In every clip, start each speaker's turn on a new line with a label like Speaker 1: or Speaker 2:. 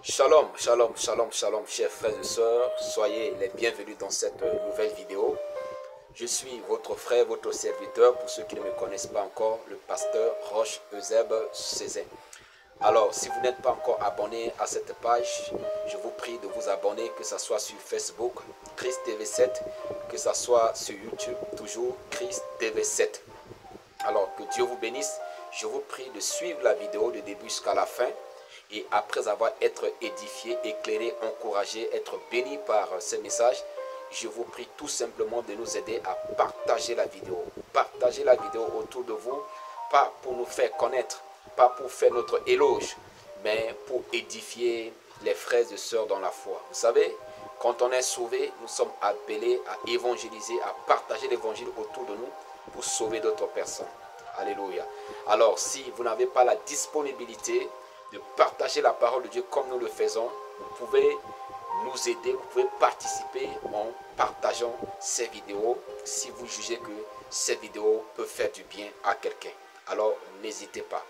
Speaker 1: Shalom, shalom, shalom, shalom, chers frères et sœurs, soyez les bienvenus dans cette nouvelle vidéo. Je suis votre frère, votre serviteur, pour ceux qui ne me connaissent pas encore, le pasteur Roche Euseb Cézin. Alors, si vous n'êtes pas encore abonné à cette page, je vous prie de vous abonner, que ce soit sur Facebook, Christ TV7, que ce soit sur YouTube, toujours Christ TV7. Alors, que Dieu vous bénisse. Je vous prie de suivre la vidéo du début jusqu'à la fin. Et après avoir été édifié, éclairé, encouragé, être béni par ce message, je vous prie tout simplement de nous aider à partager la vidéo. Partagez la vidéo autour de vous, pas pour nous faire connaître, pas pour faire notre éloge, mais pour édifier les frères et sœurs dans la foi. Vous savez, quand on est sauvé, nous sommes appelés à évangéliser, à partager l'évangile autour de nous pour sauver d'autres personnes. Alléluia. Alors, si vous n'avez pas la disponibilité de partager la parole de Dieu comme nous le faisons, vous pouvez nous aider, vous pouvez participer en partageant ces vidéos si vous jugez que ces vidéos peuvent faire du bien à quelqu'un. Alors, n'hésitez pas.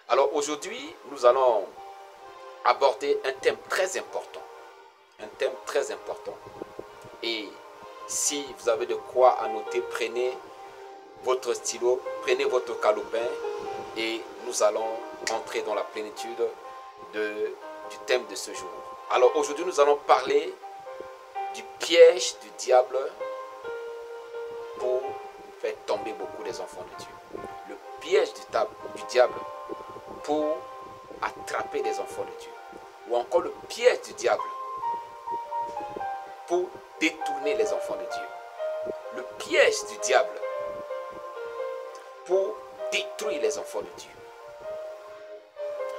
Speaker 1: Alors, aujourd'hui, nous allons aborder un thème très important. Un thème très important. Et si vous avez de quoi annoter, prenez votre stylo, prenez votre calepin et nous allons entrer dans la plénitude du thème de ce jour. Alors aujourd'hui nous allons parler du piège du diable pour faire tomber beaucoup des enfants de Dieu. Le piège du diable pour attraper des enfants de Dieu. Ou encore le piège du diable pour détourner les enfants de Dieu. Le piège du diable pour détruire les enfants de Dieu.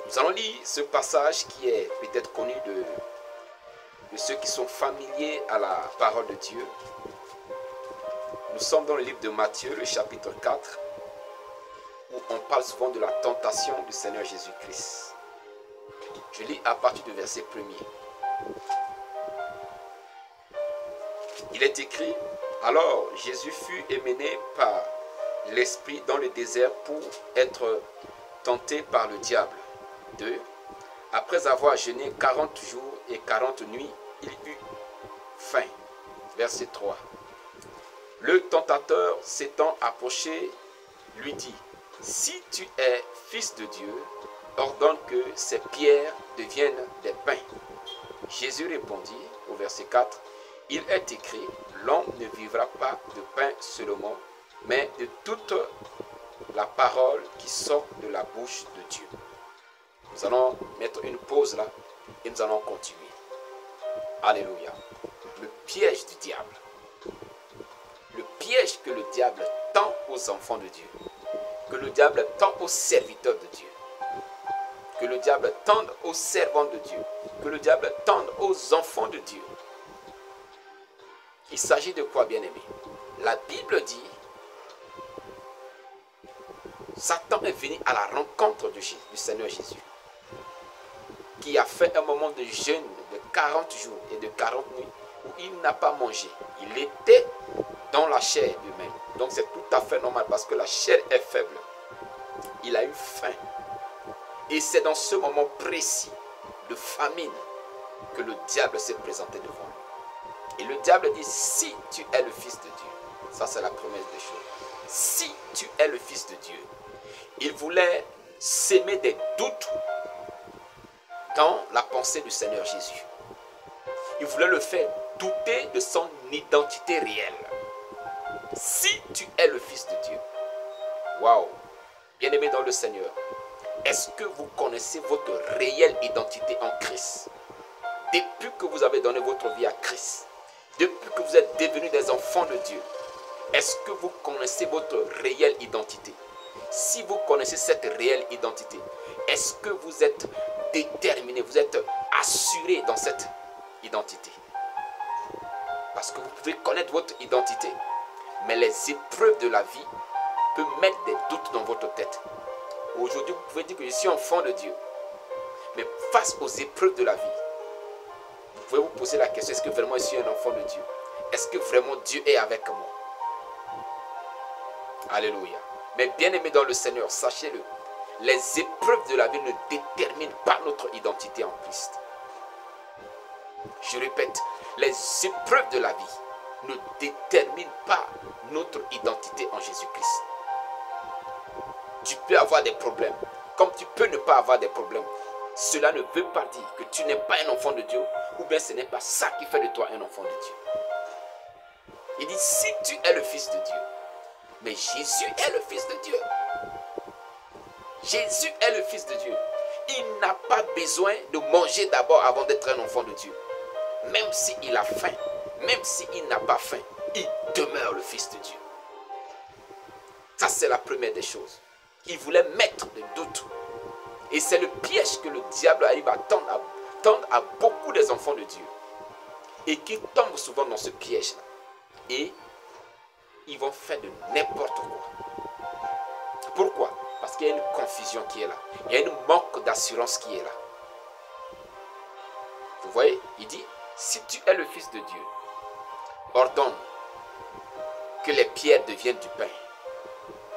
Speaker 1: Nous allons lire ce passage qui est peut-être connu de ceux qui sont familiers à la parole de Dieu. Nous sommes dans le livre de Matthieu, le chapitre 4, où on parle souvent de la tentation du Seigneur Jésus-Christ. Je lis à partir du verset 1er. Il est écrit, « Alors Jésus fut émené par l'Esprit dans le désert pour être tenté par le diable. 2. Après avoir jeûné 40 jours et 40 nuits, il eut faim. » Verset 3. Le tentateur s'étant approché, lui dit, « Si tu es fils de Dieu, ordonne que ces pierres deviennent des pains. » Jésus répondit au verset 4, « Il est écrit, l'homme ne vivra pas de pain seulement, mais de toute la parole qui sort de la bouche de Dieu. » Nous allons mettre une pause là et nous allons continuer. Alléluia. Le piège du diable. Le piège que le diable tend aux enfants de Dieu. Que le diable tend aux serviteurs de Dieu. Que le diable tende aux servants de Dieu. Que le diable tende aux enfants de Dieu. Il s'agit de quoi, bien-aimé? La Bible dit, Satan est venu à la rencontre du Seigneur Jésus, qui a fait un moment de jeûne de 40 jours et de 40 nuits où il n'a pas mangé. Il était dans la chair humaine. Donc c'est tout à fait normal parce que la chair est faible. Il a eu faim. Et c'est dans ce moment précis de famine que le diable s'est présenté devant lui. Et le diable dit, si tu es le Fils de Dieu, ça c'est la promesse des choses. Si tu es le Fils de Dieu, il voulait s'aimer des doutes dans la pensée du Seigneur Jésus. Il voulait le faire douter de son identité réelle. Si tu es le Fils de Dieu, waouh, bien-aimé dans le Seigneur, est-ce que vous connaissez votre réelle identité en Christ? Depuis que vous avez donné votre vie à Christ, depuis que vous êtes devenus des enfants de Dieu, est-ce que vous connaissez votre réelle identité? Si vous connaissez cette réelle identité, est-ce que vous êtes déterminé, vous êtes assuré dans cette identité? Parce que vous pouvez connaître votre identité, mais les épreuves de la vie peuvent mettre des doutes dans votre tête. Aujourd'hui, vous pouvez dire que je suis enfant de Dieu, mais face aux épreuves de la vie, vous pouvez vous poser la question, est-ce que vraiment je suis un enfant de Dieu? Est-ce que vraiment Dieu est avec moi? Alléluia. Mais bien aimé dans le Seigneur, sachez-le, les épreuves de la vie ne déterminent pas notre identité en Christ. Je répète, les épreuves de la vie ne déterminent pas notre identité en Jésus-Christ. Tu peux avoir des problèmes, comme tu peux ne pas avoir des problèmes. Cela ne veut pas dire que tu n'es pas un enfant de Dieu, ou bien ce n'est pas ça qui fait de toi un enfant de Dieu. Il dit, si tu es le Fils de Dieu, mais Jésus est le Fils de Dieu. Jésus est le Fils de Dieu. Il n'a pas besoin de manger d'abord avant d'être un enfant de Dieu. Même s'il a faim, même s'il n'a pas faim, il demeure le Fils de Dieu. Ça, c'est la première des choses. Il voulait mettre des doutes. Et c'est le piège que le diable arrive à tendre à beaucoup des enfants de Dieu. Et qui tombent souvent dans ce piège-là. Et ils vont faire de n'importe quoi. Pourquoi? Parce qu'il y a une confusion qui est là. Il y a un manque d'assurance qui est là. Vous voyez? Il dit, si tu es le Fils de Dieu, ordonne que les pierres deviennent du pain.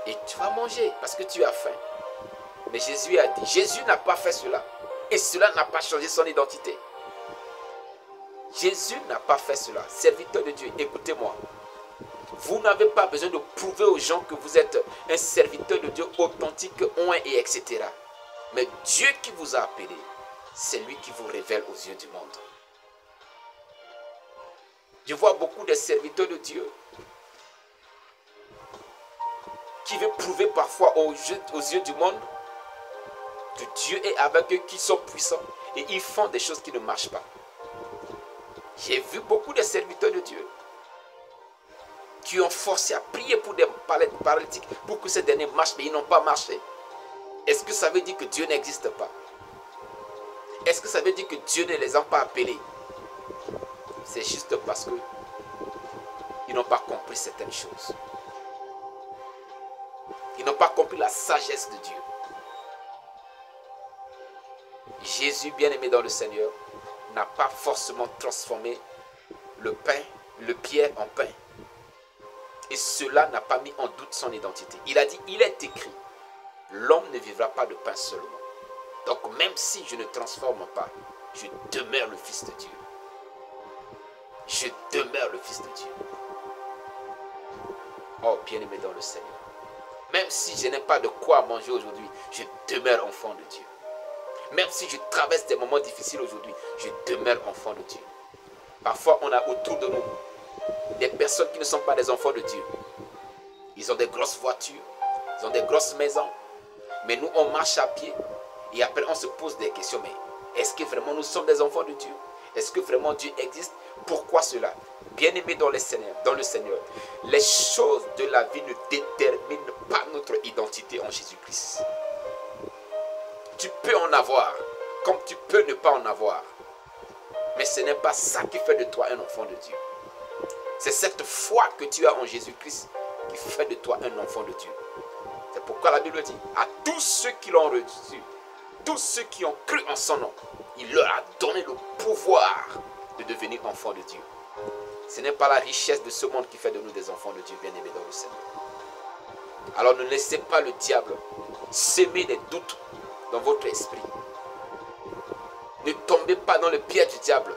Speaker 1: Et tu vas manger parce que tu as faim. Mais Jésus a dit, Jésus n'a pas fait cela. Et cela n'a pas changé son identité. Jésus n'a pas fait cela. Serviteur de Dieu, écoutez-moi. Vous n'avez pas besoin de prouver aux gens que vous êtes un serviteur de Dieu authentique, oint et etc. Mais Dieu qui vous a appelé, c'est lui qui vous révèle aux yeux du monde. Je vois beaucoup de serviteurs de Dieu qui veulent prouver parfois aux yeux du monde que Dieu est avec eux, qu'ils sont puissants et ils font des choses qui ne marchent pas. J'ai vu beaucoup de serviteurs de Dieu qui ont forcé à prier pour des paralytiques pour que ces derniers marchent, mais ils n'ont pas marché. Est-ce que ça veut dire que Dieu n'existe pas? Est-ce que ça veut dire que Dieu ne les a pas appelés? C'est juste parce que ils n'ont pas compris certaines choses. Ils n'ont pas compris la sagesse de Dieu. Jésus, bien-aimé dans le Seigneur, n'a pas forcément transformé le pain, le pierre en pain. Et cela n'a pas mis en doute son identité. Il a dit, il est écrit, l'homme ne vivra pas de pain seulement. Donc même si je ne transforme pas, je demeure le Fils de Dieu. Je demeure le Fils de Dieu. Oh, bien-aimé dans le Seigneur. Même si je n'ai pas de quoi manger aujourd'hui, je demeure enfant de Dieu. Même si je traverse des moments difficiles aujourd'hui, je demeure enfant de Dieu. Parfois, on a autour de nous des personnes qui ne sont pas des enfants de Dieu. Ils ont des grosses voitures, ils ont des grosses maisons. Mais nous, on marche à pied. Et après, on se pose des questions. Mais est-ce que vraiment nous sommes des enfants de Dieu? Est-ce que vraiment Dieu existe? Pourquoi cela? Bien-aimés dans le Seigneur, les choses de la vie ne déterminent pas notre identité en Jésus-Christ. Tu peux en avoir, comme tu peux ne pas en avoir. Mais ce n'est pas ça qui fait de toi un enfant de Dieu. C'est cette foi que tu as en Jésus-Christ qui fait de toi un enfant de Dieu. C'est pourquoi la Bible dit, à tous ceux qui l'ont reçu, tous ceux qui ont cru en son nom, il leur a donné le pouvoir de devenir enfants de Dieu. Ce n'est pas la richesse de ce monde qui fait de nous des enfants de Dieu, bien-aimés dans le Seigneur. Alors ne laissez pas le diable s'aimer des doutes dans votre esprit. Ne tombez pas dans le piège du diable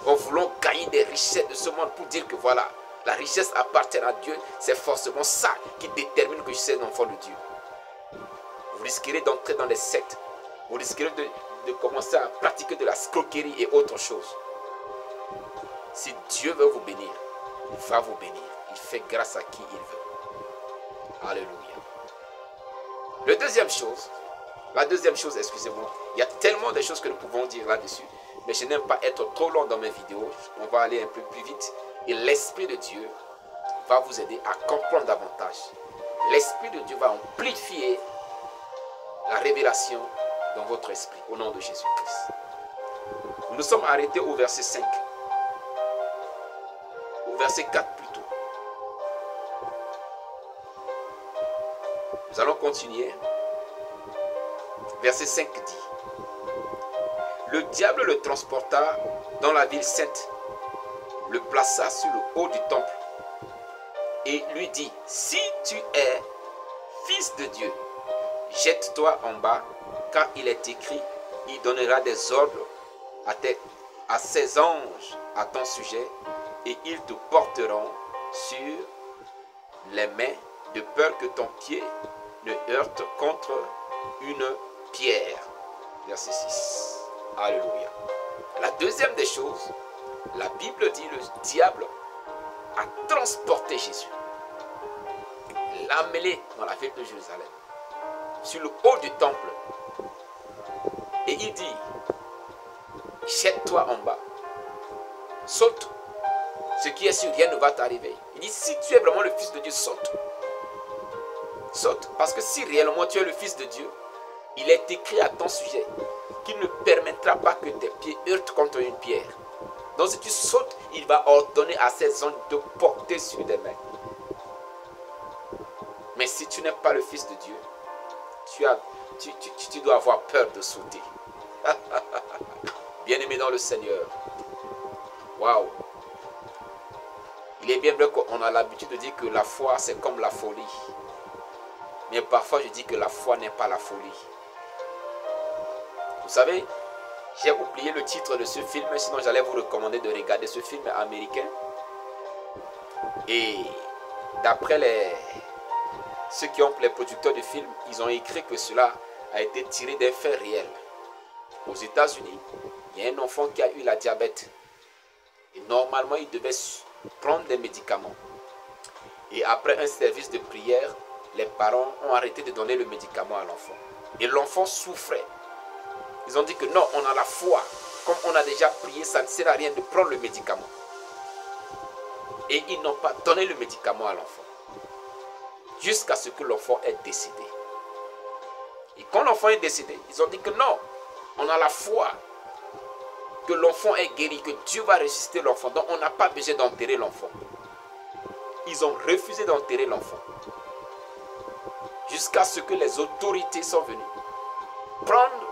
Speaker 1: en voulant gagner des richesses de ce monde pour dire que voilà, la richesse appartient à Dieu. C'est forcément ça qui détermine que je suis un enfant de Dieu. Vous risquerez d'entrer dans des sectes. Vous risquerez de commencer à pratiquer de la escroquerie et autre chose. Si Dieu veut vous bénir, il va vous bénir. Il fait grâce à qui il veut. Alléluia. La deuxième chose, excusez-moi, il y a tellement de choses que nous pouvons dire là-dessus, mais je n'aime pas être trop long dans mes vidéos. On va aller un peu plus vite. Et l'Esprit de Dieu va vous aider à comprendre davantage. L'Esprit de Dieu va amplifier la révélation dans votre esprit, au nom de Jésus-Christ. Nous nous sommes arrêtés au verset 5. Au verset 4 plutôt. Nous allons continuer. Verset 5 dit, le diable le transporta dans la ville sainte, le plaça sur le haut du temple et lui dit, si tu es fils de Dieu, jette-toi en bas, car il est écrit, il donnera des ordres à ses anges à ton sujet, et ils te porteront sur les mains, de peur que ton pied ne heurte contre une pierre. Verset 6. Alléluia. La deuxième des choses, la Bible dit, le diable a transporté Jésus, l'a amené dans la ville de Jérusalem, sur le haut du temple, et il dit, jette-toi en bas, saute, ce qui est sûr, rien ne va t'arriver. Il dit, si tu es vraiment le Fils de Dieu, saute. Saute, parce que si réellement tu es le Fils de Dieu, il est écrit à ton sujet qu'il ne permettra pas que tes pieds heurtent contre une pierre. Donc si tu sautes, il va ordonner à ses anges de porter sur des mains. Mais si tu n'es pas le Fils de Dieu, tu dois avoir peur de sauter. Bien-aimé dans le Seigneur. Waouh. Il est bien vrai qu'on a l'habitude de dire que la foi, c'est comme la folie. Mais parfois, je dis que la foi n'est pas la folie. Vous savez, j'ai oublié le titre de ce film, sinon j'allais vous recommander de regarder ce film américain. Et d'après ceux qui ont les producteurs du film, ils ont écrit que cela a été tiré d'un fait réel. Aux États-Unis, il y a un enfant qui a eu la diabète. Et normalement, il devait prendre des médicaments. Et après un service de prière, les parents ont arrêté de donner le médicament à l'enfant. Et l'enfant souffrait. Ils ont dit que non, on a la foi. Comme on a déjà prié, ça ne sert à rien de prendre le médicament. Et ils n'ont pas donné le médicament à l'enfant. Jusqu'à ce que l'enfant est décédé. Et quand l'enfant est décédé, ils ont dit que non, on a la foi. Que l'enfant est guéri, que Dieu va ressusciter l'enfant. Donc on n'a pas besoin d'enterrer l'enfant. Ils ont refusé d'enterrer l'enfant. Jusqu'à ce que les autorités sont venues prendre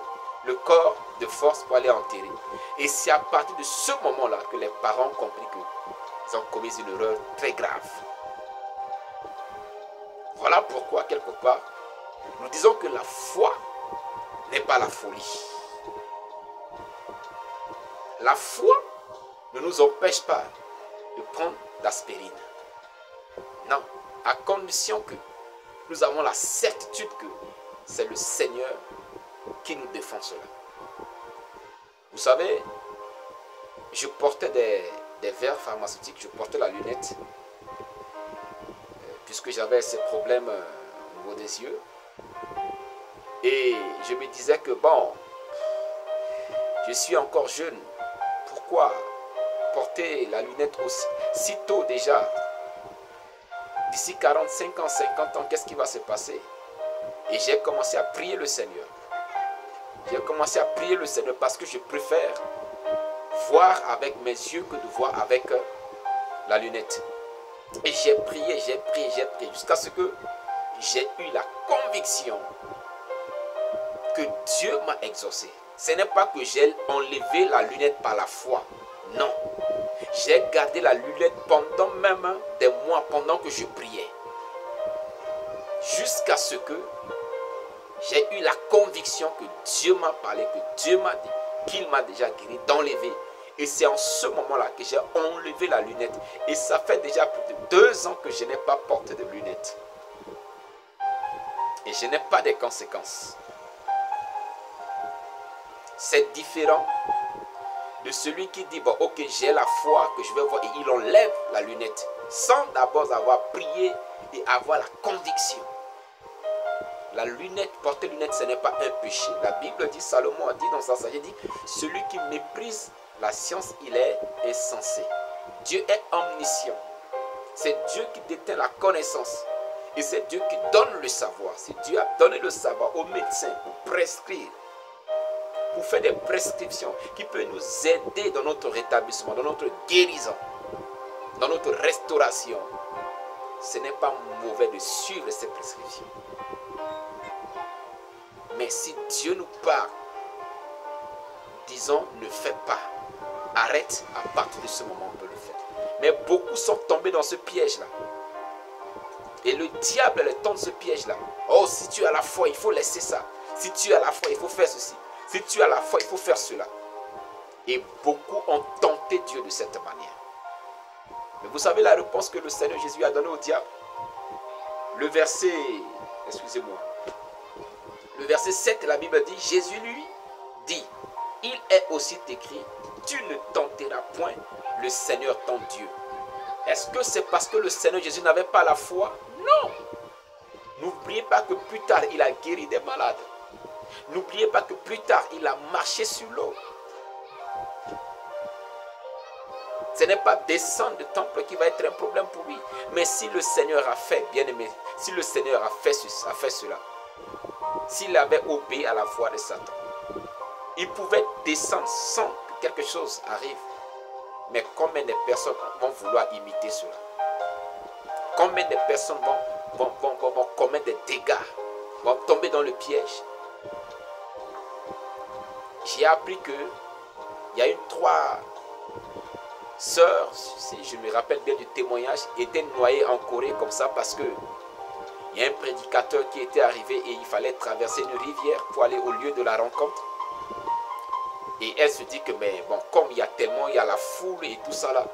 Speaker 1: le corps de force pour aller enterrer. Et c'est à partir de ce moment-là que les parents ont compris qu'ils ont commis une erreur très grave. Voilà pourquoi, quelque part, nous disons que la foi n'est pas la folie. La foi ne nous empêche pas de prendre l'aspirine. Non, à condition que nous avons la certitude que c'est le Seigneur qui nous défend cela. Vous savez, je portais des verres pharmaceutiques, je portais la lunette, puisque j'avais ces problèmes au niveau des yeux. Et je me disais que bon, je suis encore jeune. Pourquoi porter la lunette si tôt déjà? D'ici 45 ans, 50 ans, qu'est-ce qui va se passer? Et j'ai commencé à prier le Seigneur. J'ai commencé à prier le Seigneur parce que je préfère voir avec mes yeux que de voir avec la lunette. Et j'ai prié jusqu'à ce que j'ai eu la conviction que Dieu m'a exaucé. Ce n'est pas que j'ai enlevé la lunette par la foi. Non. J'ai gardé la lunette pendant même des mois, pendant que je priais. Jusqu'à ce que j'ai eu la conviction que Dieu m'a parlé, que Dieu m'a dit, qu'il m'a déjà guéri, d'enlever. Et c'est en ce moment-là que j'ai enlevé la lunette. Et ça fait déjà plus de 2 ans que je n'ai pas porté de lunettes. Et je n'ai pas de conséquences. C'est différent de celui qui dit, bon, ok, j'ai la foi que je vais voir, et il enlève la lunette sans d'abord avoir prié et avoir la conviction. La lunette, porter lunette, ce n'est pas un péché. La Bible dit, Salomon a dit dans sa sagesse, dit, celui qui méprise la science, il est insensé. Dieu est omniscient. C'est Dieu qui détient la connaissance. Et c'est Dieu qui donne le savoir. C'est Dieu a donné le savoir aux médecins pour prescrire, pour faire des prescriptions qui peuvent nous aider dans notre rétablissement, dans notre guérison, dans notre restauration. Ce n'est pas mauvais de suivre ces prescriptions. Mais si Dieu nous parle, disons, ne fais pas, arrête, à partir de ce moment, on peut le faire. Mais beaucoup sont tombés dans ce piège-là. Et le diable les tend ce piège-là. Oh, si tu as la foi, il faut laisser ça. Si tu as la foi, il faut faire ceci. Si tu as la foi, il faut faire cela. Et beaucoup ont tenté Dieu de cette manière. Mais vous savez la réponse que le Seigneur Jésus a donnée au diable? Le verset, excusez-moi, le verset 7, la Bible dit, Jésus lui dit, il est aussi écrit, tu ne tenteras point le Seigneur ton Dieu. Est-ce que c'est parce que le Seigneur Jésus n'avait pas la foi? Non. N'oubliez pas que plus tard, il a guéri des malades. N'oubliez pas que plus tard, il a marché sur l'eau. Ce n'est pas descendre du temple qui va être un problème pour lui. Mais si le Seigneur a fait, bien aimé, si le Seigneur a fait cela, s'il avait obéi à la voix de Satan, il pouvait descendre sans que quelque chose arrive. Mais combien de personnes vont vouloir imiter cela? Combien de personnes vont commettre des dégâts, vont tomber dans le piège? J'ai appris que il y a trois sœurs, si je me rappelle bien du témoignage, étaient noyées en Corée comme ça parce que il y a un prédicateur qui était arrivé et il fallait traverser une rivière pour aller au lieu de la rencontre. Et elle se dit que, mais bon, comme il y a la foule et tout ça là,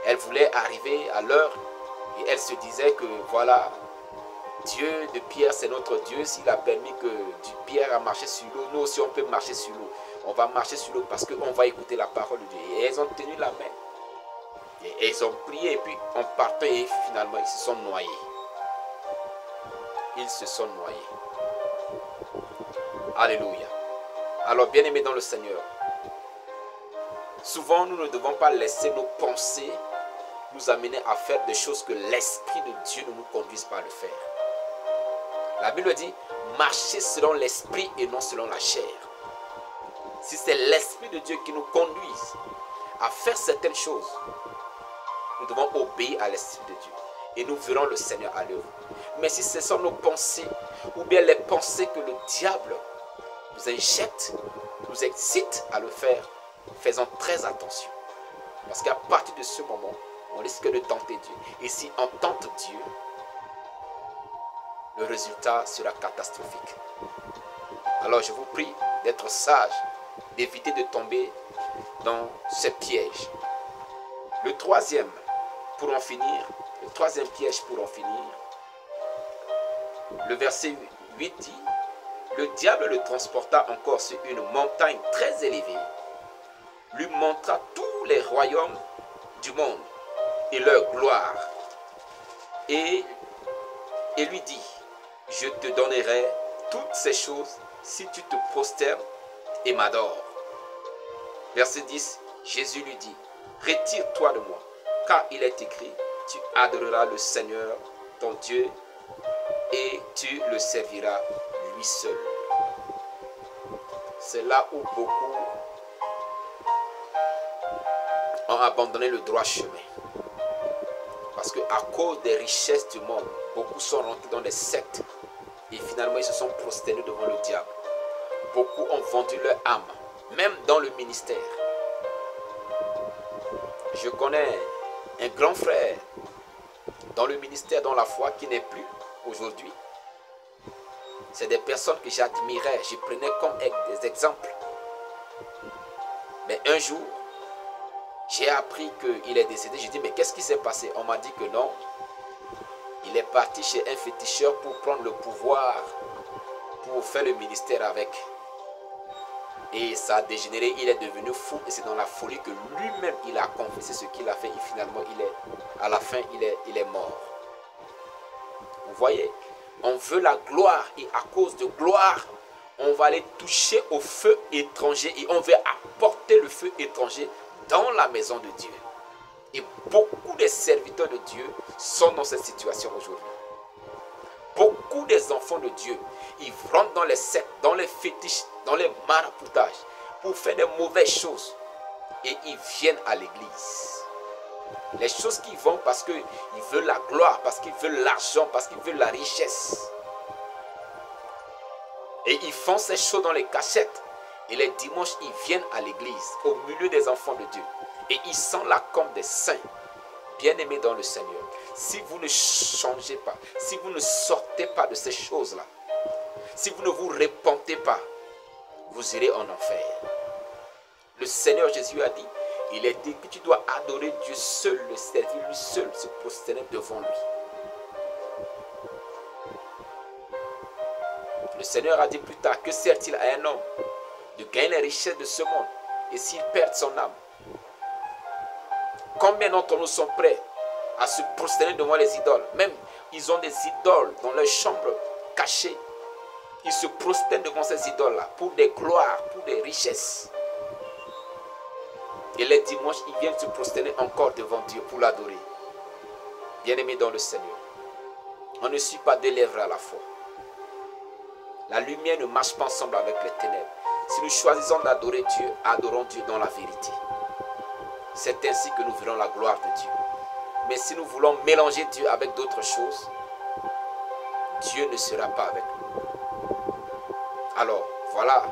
Speaker 1: elle voulait arriver à l'heure et elle se disait que voilà, Dieu de Pierre, c'est notre Dieu. S'il a permis que Pierre a marché sur l'eau, nous aussi on peut marcher sur l'eau. On va marcher sur l'eau parce qu'on va écouter la parole de Dieu. Et elles ont tenu la main. Et elles ont prié et puis on partait et finalement ils se sont noyés. Ils se sont noyés. Alléluia. Alors bien aimés dans le Seigneur, souvent nous ne devons pas laisser nos pensées nous amener à faire des choses que l'Esprit de Dieu ne nous conduise pas à le faire. La Bible dit, marchez selon l'Esprit et non selon la chair. Si c'est l'Esprit de Dieu qui nous conduise à faire certaines choses, nous devons obéir à l'Esprit de Dieu. Et nous verrons le Seigneur à l'œuvre. Mais si ce sont nos pensées, ou bien les pensées que le diable nous injecte, nous excite à le faire, faisons très attention. Parce qu'à partir de ce moment, on risque de tenter Dieu. Et si on tente Dieu, le résultat sera catastrophique. Alors je vous prie d'être sage, d'éviter de tomber dans ce piège. Le troisième piège pour en finir, le verset 8 dit, le diable le transporta encore sur une montagne très élevée, lui montra tous les royaumes du monde et leur gloire, et lui dit, je te donnerai toutes ces choses si tu te prosternes et m'adores. Verset 10, Jésus lui dit, retire-toi de moi, car il est écrit, tu adoreras le Seigneur, ton Dieu, et tu le serviras lui seul. C'est là où beaucoup ont abandonné le droit chemin. Parce qu'à cause des richesses du monde, beaucoup sont rentrés dans des sectes et finalement ils se sont prosternés devant le diable. Beaucoup ont vendu leur âme, même dans le ministère. Je connais un grand frère dans le ministère, dans la foi, qui n'est plus aujourd'hui. C'est des personnes que j'admirais, je prenais comme des exemples. Mais un jour, j'ai appris qu'il est décédé. J'ai dit, mais qu'est-ce qui s'est passé? On m'a dit que non. Il est parti chez un féticheur pour prendre le pouvoir, pour faire le ministère avec. Et ça a dégénéré, il est devenu fou. Et c'est dans la folie que lui-même, il a confessé ce qu'il a fait. Et finalement, à la fin, il est mort. Vous voyez, on veut la gloire. Et à cause de gloire, on va aller toucher au feu étranger. Et on veut apporter le feu étranger dans la maison de Dieu. Et beaucoup de serviteurs de Dieu sont dans cette situation aujourd'hui. Beaucoup des enfants de Dieu, ils rentrent dans les sectes, dans les fétiches, dans les maraboutages pour faire des mauvaises choses. Et ils viennent à l'église. Les choses qu'ils vont parce qu'ils veulent la gloire, parce qu'ils veulent l'argent, parce qu'ils veulent la richesse. Et ils font ces choses dans les cachettes. Et les dimanches, ils viennent à l'église, au milieu des enfants de Dieu. Et ils sont là comme des saints, bien-aimés dans le Seigneur. Si vous ne changez pas, si vous ne sortez pas de ces choses-là, si vous ne vous repentez pas, vous irez en enfer. Le Le Seigneur Jésus a dit, il est dit que tu dois adorer Dieu seul, le servir lui seul, se prosterner devant lui. Le Seigneur a dit plus tard, que sert-il à un homme de gagner les richesses de ce monde et s'il perd son âme? Combien d'entre nous sont prêts à se prosterner devant les idoles? Même, ils ont des idoles dans leur chambre cachées. Ils se prosternent devant ces idoles-là pour des gloires, pour des richesses. Et les dimanches, ils viennent se prosterner encore devant Dieu pour l'adorer. Bien-aimés dans le Seigneur, on ne suit pas deux lèvres à la fois. La lumière ne marche pas ensemble avec les ténèbres. Si nous choisissons d'adorer Dieu, adorons Dieu dans la vérité. C'est ainsi que nous verrons la gloire de Dieu. Mais si nous voulons mélanger Dieu avec d'autres choses, Dieu ne sera pas avec nous. Alors, voilà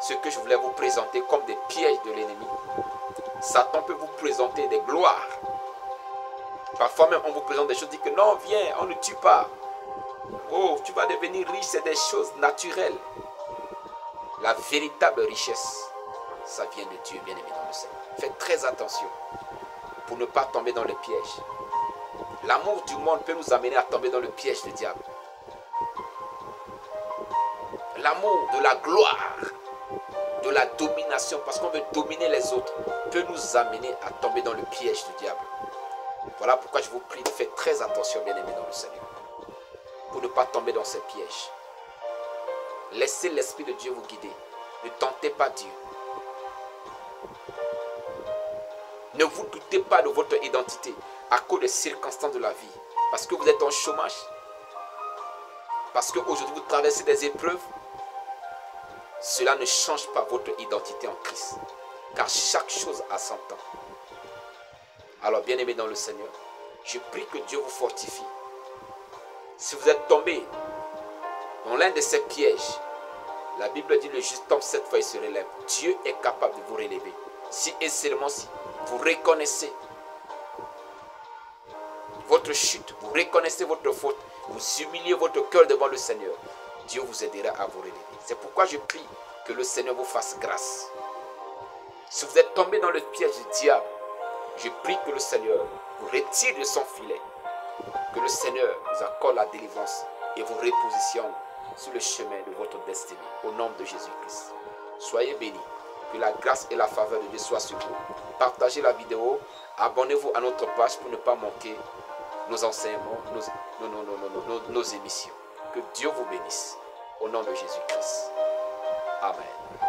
Speaker 1: ce que je voulais vous présenter comme des pièges de l'ennemi. Satan peut vous présenter des gloires. Parfois même, on vous présente des choses, dit que non, viens, on ne tue pas. Oh, tu vas devenir riche, c'est des choses naturelles. La véritable richesse, ça vient de Dieu, bien-aimé dans le Seigneur. Faites très attention pour ne pas tomber dans le piège. L'amour du monde peut nous amener à tomber dans le piège du diable. L'amour de la gloire, de la domination, parce qu'on veut dominer les autres, peut nous amener à tomber dans le piège du diable. Voilà pourquoi je vous prie de faire très attention, bien-aimés dans le Seigneur, pour ne pas tomber dans ces pièges. Laissez l'Esprit de Dieu vous guider. Ne tentez pas Dieu. Ne vous doutez pas de votre identité à cause des circonstances de la vie. Parce que vous êtes en chômage. Parce qu'aujourd'hui vous traversez des épreuves. Cela ne change pas votre identité en Christ. Car chaque chose a son temps. Alors bien-aimés dans le Seigneur, je prie que Dieu vous fortifie. Si vous êtes tombé dans l'un de ces pièges, la Bible dit le juste tombe 7 fois et se relève. Dieu est capable de vous relever. Si et seulement si vous reconnaissez votre chute, vous reconnaissez votre faute, vous humiliez votre cœur devant le Seigneur, Dieu vous aidera à vous relever. C'est pourquoi je prie que le Seigneur vous fasse grâce. Si vous êtes tombé dans le piège du diable, je prie que le Seigneur vous retire de son filet. Que le Seigneur vous accorde la délivrance et vous repositionne sur le chemin de votre destinée. Au nom de Jésus-Christ. Soyez bénis. Que la grâce et la faveur de Dieu soient sur vous. Partagez la vidéo. Abonnez-vous à notre page pour ne pas manquer nos enseignements, nos émissions. Que Dieu vous bénisse. Au nom de Jésus-Christ. Amen.